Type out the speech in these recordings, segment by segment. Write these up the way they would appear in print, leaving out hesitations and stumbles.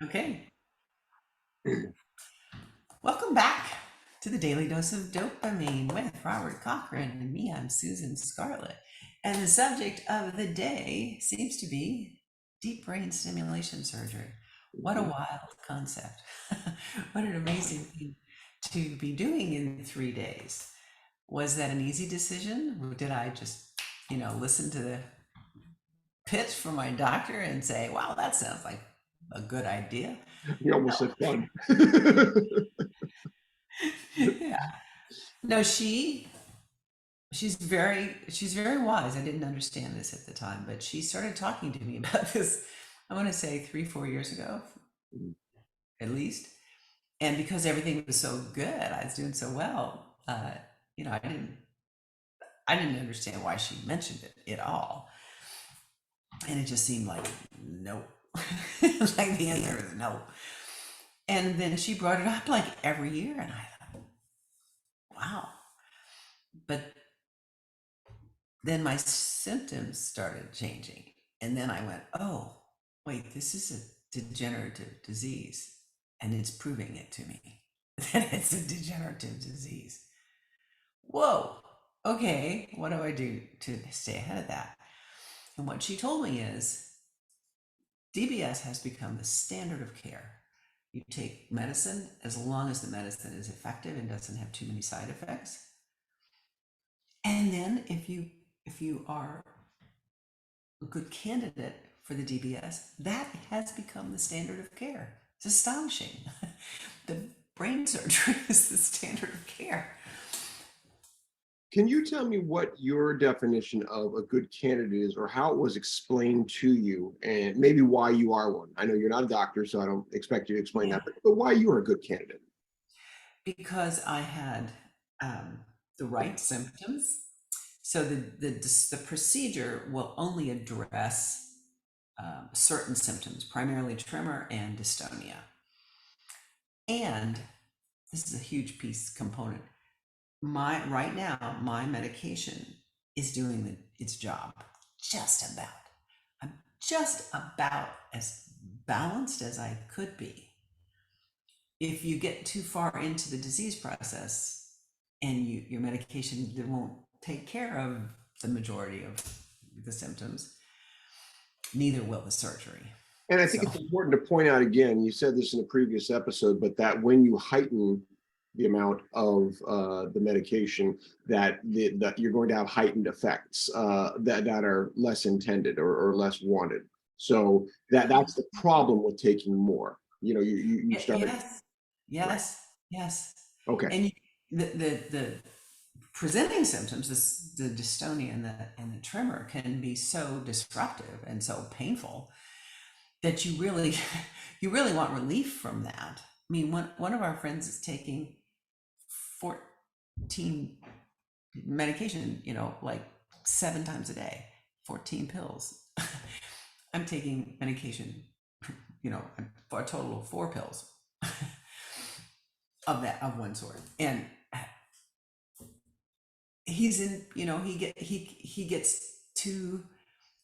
Okay. Welcome back to the Daily Dose of Dopamine with Robert Cochran and me. I'm Susan Scarlett. And the subject of the day seems to be deep brain stimulation surgery. What a Mhm. wild concept. What an amazing thing to be doing in 3 days. Was that an easy decision? Or did I just, listen to the pitch from my doctor and say, wow, that sounds like a good idea? You almost said fun. Yeah. No, she's very wise. I didn't understand this at the time, but she started talking to me about this, I want to say 3 4 years ago at least. And because everything was so good, I was doing so well, you know i didn't I didn't understand why she mentioned it at all, and it just seemed like no. Like the answer is no. And then she brought it up like every year, and I thought, wow. But then my symptoms started changing. And then I went, oh, wait, this is a degenerative disease. And it's proving it to me that it's a degenerative disease. Whoa, okay, what do I do to stay ahead of that? And what she told me is DBS has become the standard of care. You take medicine as long as the medicine is effective and doesn't have too many side effects. And then if you are a good candidate for the DBS, that has become the standard of care. It's astonishing. The brain surgery is the standard of care. Can you tell me what your definition of a good candidate is, or how it was explained to you, and maybe why you are one? I know you're not a doctor, so I don't expect you to explain Yeah, that, but why you are a good candidate? because I had the right symptoms. So the procedure will only address certain symptoms, primarily tremor and dystonia. And this is a huge piece component. My right now, my medication is doing its job just about. I'm just about as balanced as I could be. If you get too far into the disease process and your medication won't take care of the majority of the symptoms, neither will the surgery. And I think So it's important to point out again, you said this in a previous episode, but that when you heighten the amount of the medication, that you're going to have heightened effects that are less intended or less wanted. So that's the problem with taking more. You start yes, right. yes, yes. Okay. And the presenting symptoms, the dystonia and the tremor can be so disruptive and so painful that you really you really want relief from that. I mean, one of our friends is taking 14 medication, like 7 times a day, 14 pills. I'm taking medication, for a total of 4 pills of one sort. And he's in, he gets too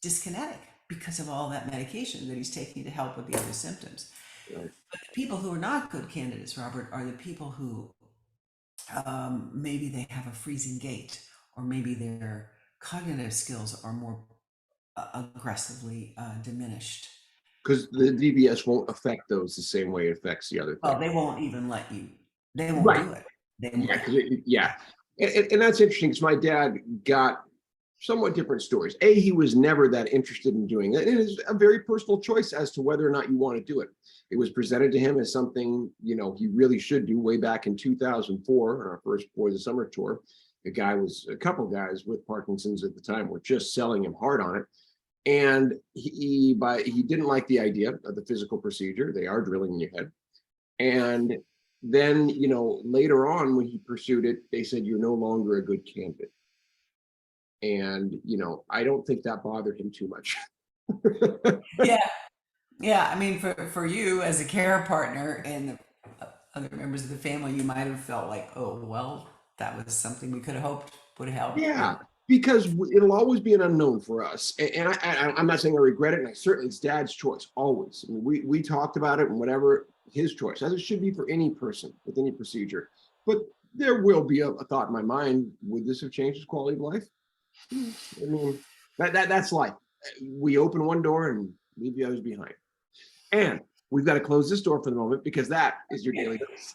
dyskinetic because of all that medication that he's taking to help with the other symptoms. Right. But the people who are not good candidates, Robert, are the people who maybe they have a freezing gait, or maybe their cognitive skills are more aggressively diminished. Because the DBS won't affect those the same way it affects the other Well, things. they won't even let you. They won't Right. do it. They won't. Yeah. Yeah. And that's interesting because my dad got somewhat different stories. He was never that interested in doing it. It is a very personal choice as to whether or not you want to do it. It was presented to him as something, he really should do way back in 2004 on our first Boy the Summer tour. A couple guys with Parkinson's at the time were just selling him hard on it. And he didn't like the idea of the physical procedure. They are drilling in your head. And then, later on when he pursued it, they said, you're no longer a good candidate. And, I don't think that bothered him too much. Yeah, yeah. I mean, for you as a care partner and the other members of the family, you might have felt like, oh, well, that was something we could have hoped would help. Yeah. because it'll always be an unknown for us. And I'm not saying I regret it, and I certainly it's Dad's choice always. I mean, we talked about it and whatever, his choice, as it should be for any person with any procedure. But there will be a thought in my mind: would this have changed his quality of life? I mean, that's life. We open one door and leave the others behind. And we've got to close this door for the moment because that is your daily dose.